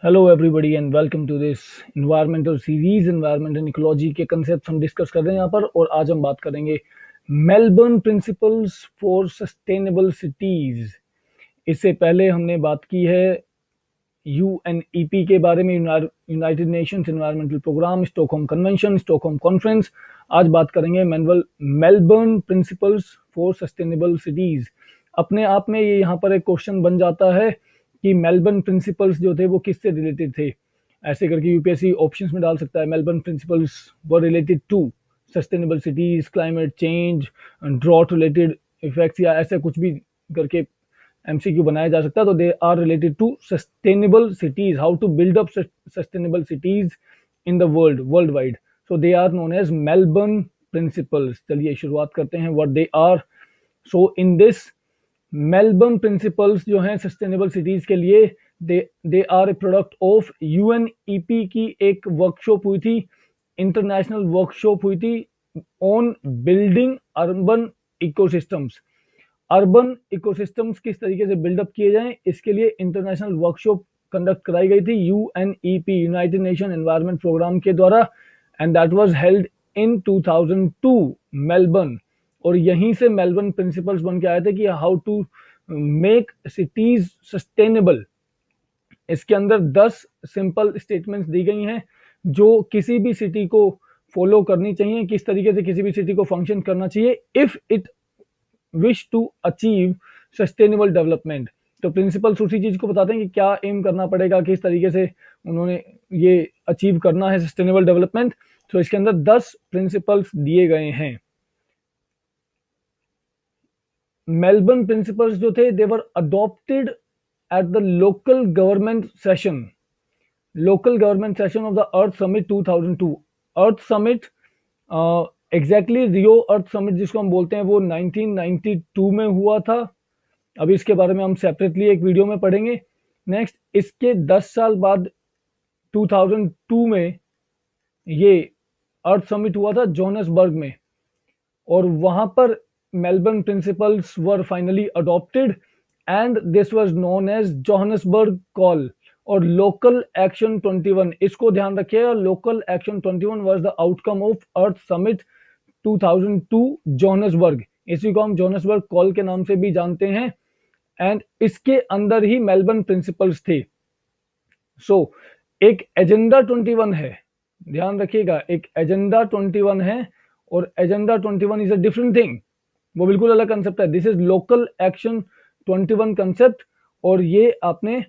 Hello everybody and welcome to this environmental series. Environment and ecology के concept हम discuss कर रहे हैं यहाँ पर, और आज हम बात करेंगे Melbourne principles for sustainable cities. इससे पहले हमने बात की है यूएनईपी के बारे में, United Nations environmental programme, Stockholm convention, Stockholm conference. आज बात करेंगे Melbourne principles for sustainable cities. अपने आप में ये यहाँ पर एक क्वेश्चन बन जाता है कि मेलबर्न प्रिंसिपल्स जो थे वो किससे रिलेटेड थे। ऐसे करके यूपीएससी ऑप्शंस में डाल सकता है Melbourne principles were related to sustainable cities, climate change, drought related effects, या ऐसा कुछ भी करके एमसीक्यू बनाया जा सकता है। तो they are related to sustainable cities, how to build up sustainable cities in the world wide. So they are known as Melbourne principles. चलिए शुरुआत करते हैं what they are. So in this Melbourne principles जो हैं sustainable cities के लिए, they are a product of UNEP की एक वर्कशॉप हुई थी, इंटरनेशनल वर्कशॉप हुई थी on building urban ecosystems. Urban ecosystems किस तरीके से बिल्डअप किए जाएं, इसके लिए इंटरनेशनल वर्कशॉप कंडक्ट कराई गई थी UNEP, United Nation environment programme के द्वारा, and that was held in 2002 Melbourne. और यहीं से मेलबर्न प्रिंसिपल्स बन के आए थे कि how to make cities sustainable. इसके अंदर 10 सिंपल स्टेटमेंट्स दी गई हैं जो किसी भी सिटी को फॉलो करनी चाहिए, किस तरीके से किसी भी सिटी को फंक्शन करना चाहिए if it wish to achieve sustainable development. तो प्रिंसिपल्स उसी चीज को बताते हैं कि क्या एम करना पड़ेगा, किस तरीके से उन्होंने ये अचीव करना है सस्टेनेबल डेवलपमेंट। तो इसके अंदर 10 प्रिंसिपल्स दिए गए हैं। मेलबर्न प्रिंसिपल्स जो थे they were adopted at the local government session of the Earth summit 2002। Earth Summit, exactly Rio Earth Summit जिसको हम बोलते हैं, वो 1992 में हुआ था। अभी इसके बारे में हम सेपरेटली एक वीडियो में पढ़ेंगे। नेक्स्ट, इसके 10 साल बाद 2002 में ये अर्थ समिट हुआ था जोहान्सबर्ग में, और वहां पर Melbourne principles were finally adopted and this was known as Johannesburg call और लोकल एक्शन 21। इसको ध्यान रखिएगा, local action 21 was the outcome of earth summit 2002 Johannesburg. इसी को हम जोहान्सबर्ग कॉल के नाम से भी जानते हैं, एंड इसके अंदर ही मेलबर्न प्रिंसिपल्स थे। सो एक एजेंडा 21 है, ध्यान रखिएगा, एक एजेंडा 21 है, और agenda 21 is a different thing, वो बिल्कुल अलग कंसेप्ट है। This is local action 21 concept, और ये आपने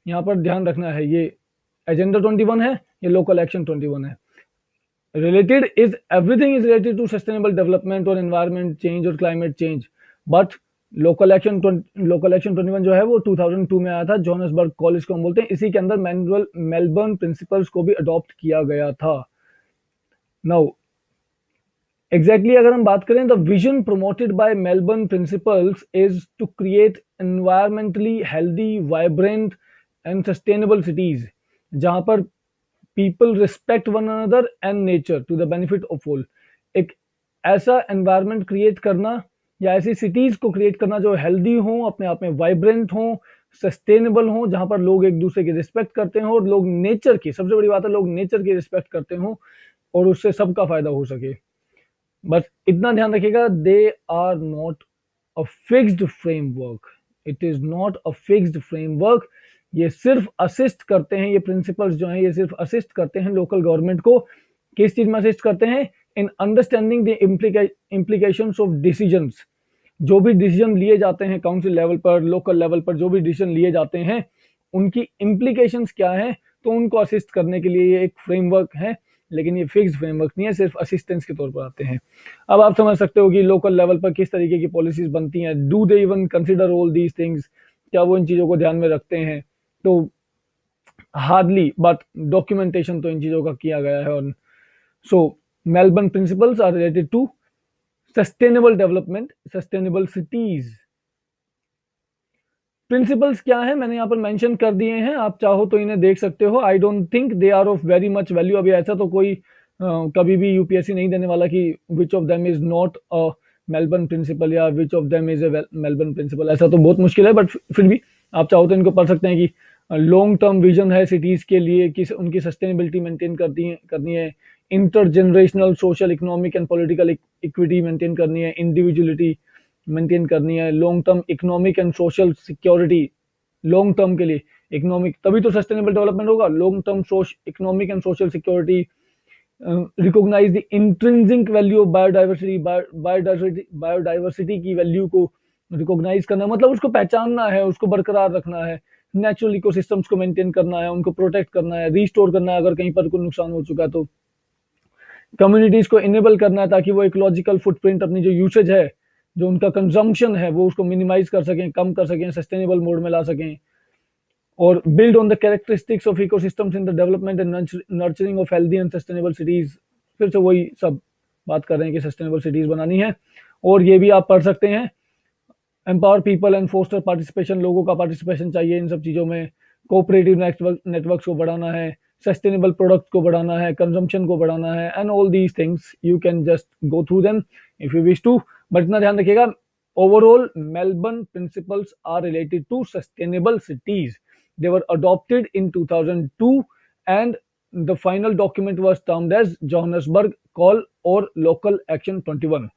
यहाँ पर ध्यान रखना है, ये एजेंडा 21 है, ये लोकल एक्शन 21 है। Related is everything is related to sustainable development और एनवायरमेंट चेंज और climate change, but local action 21 जो है वो 2002 में आया था, जोहान्सबर्ग कॉल इसको हम बोलते हैं। इसी के अंदर मेलबर्न प्रिंसिपल्स को भी अडॉप्ट किया गया था। नाउ एग्जैक्टली अगर हम बात करें, the vision promoted by Melbourne principles is to create environmentally healthy, vibrant and sustainable cities, जहां पर people respect one another and nature to the benefit of all. एक ऐसा एनवायरमेंट क्रिएट करना या ऐसी सिटीज को क्रिएट करना जो हेल्दी हो, अपने आप में वाइब्रेंट हो, सस्टेनेबल हो, जहां पर लोग एक दूसरे की रिस्पेक्ट करते हो, और लोग नेचर की, सबसे बड़ी बात है, लोग नेचर की रिस्पेक्ट करते हो और उससे सबका फायदा हो सके। बस इतना ध्यान रखिएगा, they are not a fixed framework, it is not a fixed framework. ये सिर्फ असिस्ट करते हैं, ये प्रिंसिपल्स जो हैं ये सिर्फ असिस्ट करते हैं लोकल गवर्नमेंट को। किस चीज में असिस्ट करते हैं? In understanding the implications of decisions. जो भी डिसीजन लिए जाते हैं काउंसिल लेवल पर, लोकल लेवल पर, जो भी डिसीजन लिए जाते हैं उनकी इम्प्लीकेशंस क्या है, तो उनको असिस्ट करने के लिए ये एक फ्रेमवर्क है, लेकिन ये फिक्स्ड फ्रेमवर्क नहीं है, सिर्फ असिस्टेंस के तौर पर आते हैं। अब आप समझ सकते हो कि लोकल लेवल पर किस तरीके की पॉलिसीज बनती हैं। Do they even consider all these things, क्या वो इन चीजों को ध्यान में रखते हैं? तो हार्डली, बट डॉक्यूमेंटेशन तो इन चीजों का किया गया है। और so Melbourne principles are related to sustainable development, sustainable cities. Principles क्या है मैंने यहाँ पर मेंशन कर दिए हैं, आप चाहो तो इन्हें देख सकते हो। I don't think they are of very much value. अभी ऐसा तो कोई कभी भी यूपीएससी नहीं देने वाला कि which of them is not a Melbourne principle या which of them is a Melbourne principle, ऐसा तो बहुत मुश्किल है। बट फिर भी आप चाहो तो इनको पढ़ सकते हैं कि लॉन्ग टर्म विजन है सिटीज़ के लिए कि उनकी सस्टेनेबिलिटी मेंटेन करनी है, intergenerational social economic and political equity maintain करनी है, इंडिविजुअलिटी मेंटेन करनी है, long term economic and social security, long term के लिए इकोनॉमिक, तभी तो सस्टेनेबल डेवलपमेंट होगा, long term economic and social security, recognise the intrinsic value of biodiversity की वैल्यू को रिकॉग्नाइज करना, मतलब उसको पहचानना है, उसको बरकरार रखना है, नेचुरल इकोसिस्टम्स को मेंटेन करना है, उनको प्रोटेक्ट करना है, रिस्टोर करना है अगर कहीं पर कोई नुकसान हो चुका है तो, कम्युनिटीज को इनेबल करना है ताकि वो इकोलॉजिकल फुटप्रिंट, अपनी जो यूसेज है, जो उनका कंजम्पशन है, वो उसको मिनिमाइज कर सकें, कम कर सकें, सस्टेनेबल मोड में ला सकें, और build on the characteristics of ecosystems in the development and nurturing of healthy and sustainable cities। फिर से वही सब बात कर रहे हैं कि सस्टेनेबल सिटीज बनानी है। और ये भी आप पढ़ सकते हैं, empower people and foster participation, लोगों का पार्टिसिपेशन चाहिए इन सब चीज़ों में, कोऑपरेटिव नेटवर्क्स को बढ़ाना है, सस्टेनेबल प्रोडक्ट को बढ़ाना है, कंजम्पशन को बढ़ाना है, and all these things you can just go through them if you wish to, but इतना ध्यान रखिएगा, overall Melbourne principles are related to sustainable cities. They were adopted in 2002 and the final document was termed as Johannesburg Call or Local Action 21।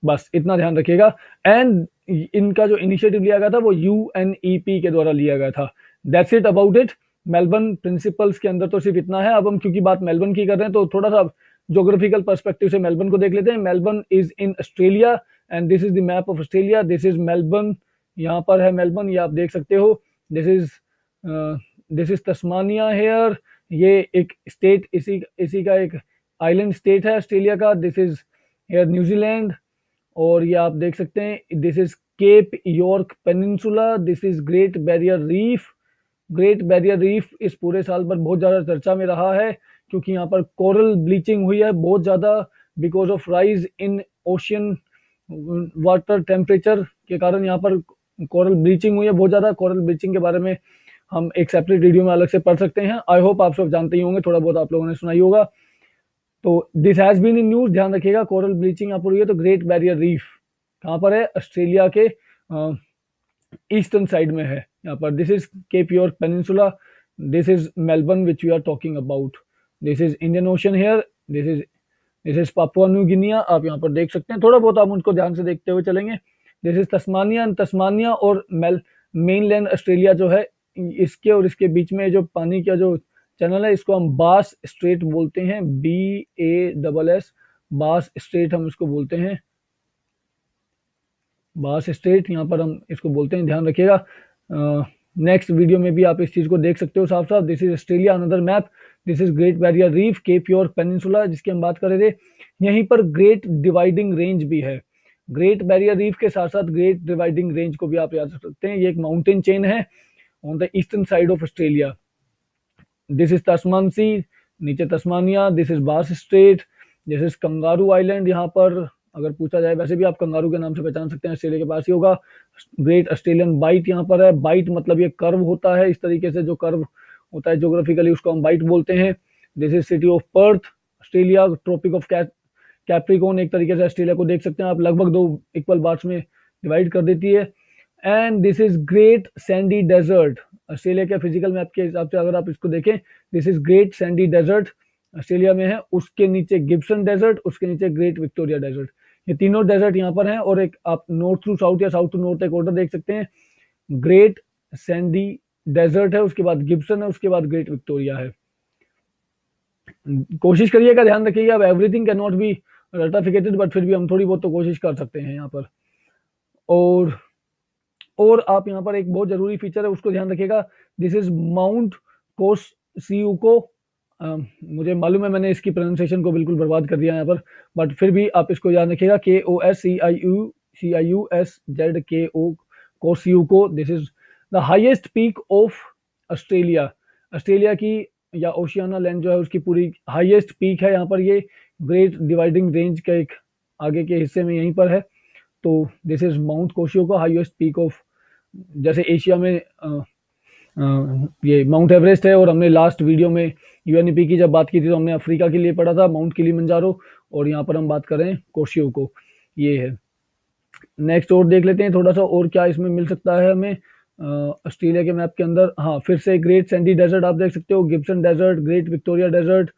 बस इतना ध्यान रखिएगा। And इनका जो initiative लिया गया था वो UNEP के द्वारा लिया गया था। That's it about it. Melbourne principles के अंदर तो सिर्फ इतना है। अब हम क्योंकि बात मेलबर्न की कर रहे हैं तो थोड़ा सा ज्योग्राफिकल पर्सपेक्टिव से मेलबर्न को देख लेते हैं। Melbourne is in Australia and this is the map of Australia. This is Melbourne, यहाँ पर है मेलबर्न, ये आप देख सकते हो। दिस इज तस्मानिया हेयर, ये एक स्टेट, इसी का एक आइलैंड स्टेट है ऑस्ट्रेलिया का। दिस इज हेयर न्यूजीलैंड, और ये आप देख सकते हैं this is Cape York peninsula. This is great Barrier reef. Great Barrier reef इस पूरे साल पर बहुत ज़्यादा चर्चा में रहा है क्योंकि यहाँ पर कोरल ब्लीचिंग हुई है बहुत ज़्यादा, because of rise in ocean water temperature के कारण यहाँ पर कोरल ब्लीचिंग हुई है बहुत ज़्यादा। कोरल ब्लीचिंग के बारे में हम एक सेपरेट वीडियो में अलग से पढ़ सकते हैं। आई होप आप सब जानते ही होंगे, थोड़ा बहुत आप लोगों ने सुना ही होगा। तो this has been in news, ध्यान रखिएगा। कोरल ब्लीचिंग यहाँ पर हुई है। तो ग्रेट बैरियर रीफ कहाँ पर है? ऑस्ट्रेलिया के ईस्टर्न साइड में है यहाँ पर। This is Cape York peninsula, this is Melbourne which we are talking about. This is Indian ocean here, this is Papua New Guinea. आप यहाँ पर देख सकते हैं, थोड़ा बहुत आप उनको ध्यान से देखते हुए चलेंगे। This is Tasmania. तस्मानिया और मेनलैंड ऑस्ट्रेलिया जो है, इसके और इसके बीच में जो पानी का जो चैनल है, इसको हम बास स्ट्रेट बोलते हैं। BASS, बास स्ट्रेट हम इसको बोलते हैं। बास स्ट्रेट यहाँ पर हम इसको बोलते हैं, ध्यान रखिएगा। नेक्स्ट वीडियो में भी आप इस चीज़ को देख सकते हो साफ साफ। This is Australia, another map. This is great Barrier reef, cap York peninsula जिसकी हम बात कर रहे थे। यहीं पर ग्रेट डिवाइडिंग रेंज भी है। ग्रेट बैरियर रीफ के साथ साथ ग्रेट डिवाइडिंग रेंज को भी आप याद रख सकते हैं। ये एक माउंटेन चेन है on the eastern side of Australia. This is Tasman Sea, नीचे Tasmania. This is Bass Strait. This is Kangaroo Island. यहाँ पर अगर पूछा जाए, वैसे भी आप कंगारू के नाम से पहचान सकते हैं, ऑस्ट्रेलिया के पास ही होगा। ग्रेट ऑस्ट्रेलियन बाइट यहाँ पर है। बाइट मतलब ये कर्व होता है, इस तरीके से जो कर्व होता है ज्योग्राफिकली उसको हम बाइट बोलते हैं। This is city of Perth, Australia. Tropic of Capricorn, एक तरीके से ऑस्ट्रेलिया को देख सकते हैं आप, लगभग 2 इक्वल पार्ट्स में डिवाइड कर देती है। And this is Great Sandy Desert. Australia के फिजिकल मैप के हिसाब से अगर आप इसको देखें, this is Great Sandy Desert Australia में है। उसके नीचे गिब्सन डेजर्ट, उसके नीचे ग्रेट विक्टोरिया डेजर्ट। ये तीनों डेजर्ट यहाँ पर हैं। और एक आप नॉर्थ टू साउथ या साउथ टू नॉर्थ एक ऑर्डर देख सकते हैं। ग्रेट सैंडी डेजर्ट है, उसके बाद गिब्सन है, उसके बाद ग्रेट विक्टोरिया है। कोशिश करिएगा, ध्यान रखिएगा, अब एवरीथिंग कैन नॉट बी रटाफिकेटेड, बट फिर भी हम थोड़ी बहुत तो कोशिश कर सकते हैं यहाँ पर। और आप यहाँ पर एक बहुत जरूरी फीचर है, उसको ध्यान रखिएगा। This is Mount Kosciuszko. मुझे मालूम है मैंने इसकी प्रोनाउंसिएशन को बिल्कुल बर्बाद कर दिया यहाँ पर, बट फिर भी आप इसको याद रखिएगा। KOSCIUZKO, Kosciuszko. This is the highest peak of Australia. Australia की या ओशियाना लैंड जो है उसकी पूरी हाईएस्ट पीक है यहाँ पर। ये ग्रेट डिवाइडिंग रेंज का एक आगे के हिस्से में यहीं पर है। तो this is Mount Kosciuszko, highest peak of, जैसे एशिया में ये माउंट एवरेस्ट है। और हमने लास्ट वीडियो में UNEP की जब बात की थी तो हमने अफ्रीका के लिए पढ़ा था माउंट किलिमंजारो, और यहाँ पर हम बात कर रहे हैं कोसियुको, ये है। नेक्स्ट और देख लेते हैं थोड़ा सा और क्या इसमें मिल सकता है हमें। ऑस्ट्रेलिया के मैप के अंदर, हाँ फिर से ग्रेट सैंडी डेजर्ट आप देख सकते हो, Gibson Desert, Great Victoria Desert,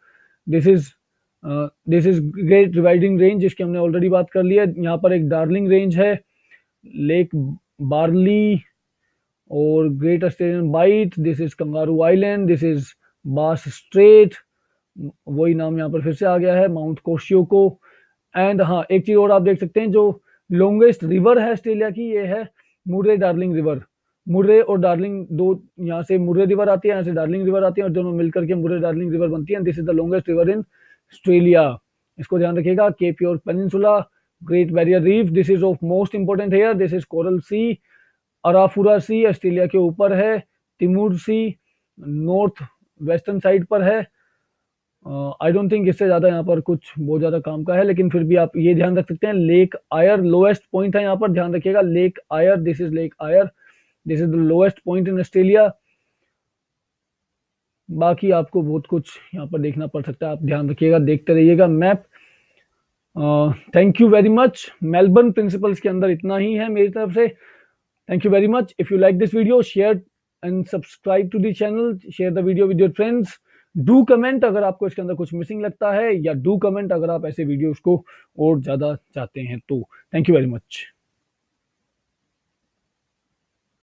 this is Great Dividing Range जिसकी हमने ऑलरेडी बात कर ली है। यहाँ पर एक डार्लिंग रेंज है, लेक बार्ली और Great Australian Bight, this is Kangaroo Island, this is Bass Strait, वही नाम यहाँ पर फिर से आ गया है, माउंट कोशियोको। एंड हाँ एक चीज और आप देख सकते हैं, जो लॉन्गेस्ट रिवर है ऑस्ट्रेलिया की, ये है मुर्रे डार्लिंग रिवर। मुर्रे और डार्लिंग दो, यहाँ से मुर्रे रिवर आती है, यहाँ से डार्लिंग रिवर आती है, और दोनों मिलकर के मुर्रे डार्लिंग रिवर बनती है। This is the longest river in Australia, इसको ध्यान रखिएगा। Cape York Peninsula, Great Barrier Reef, this is of most important here, this is Coral Sea. Arafura Sea Australia के ऊपर है, Timor Sea north western side पर है। आई don't think इससे ज्यादा यहाँ पर कुछ बहुत ज्यादा काम का है, लेकिन फिर भी आप ये ध्यान रख सकते हैं, लेक आयर लोएस्ट पॉइंट है यहाँ पर, ध्यान रखिएगा, Lake Eyre, this is Lake Eyre, this is the lowest point in Australia. बाकी आपको बहुत कुछ यहाँ पर देखना पड़ सकता है, आप ध्यान रखिएगा, देखते रहिएगा map. Thank you very much. Melbourne principles के अंदर इतना ही है मेरी तरफ से। Thank you very much. If you like this video, share and subscribe to the channel, share the video with your friends. Do comment अगर आपको इसके अंदर कुछ मिसिंग लगता है, या डू कमेंट अगर आप ऐसे वीडियोस को और ज्यादा चाहते हैं तो। Thank you very much.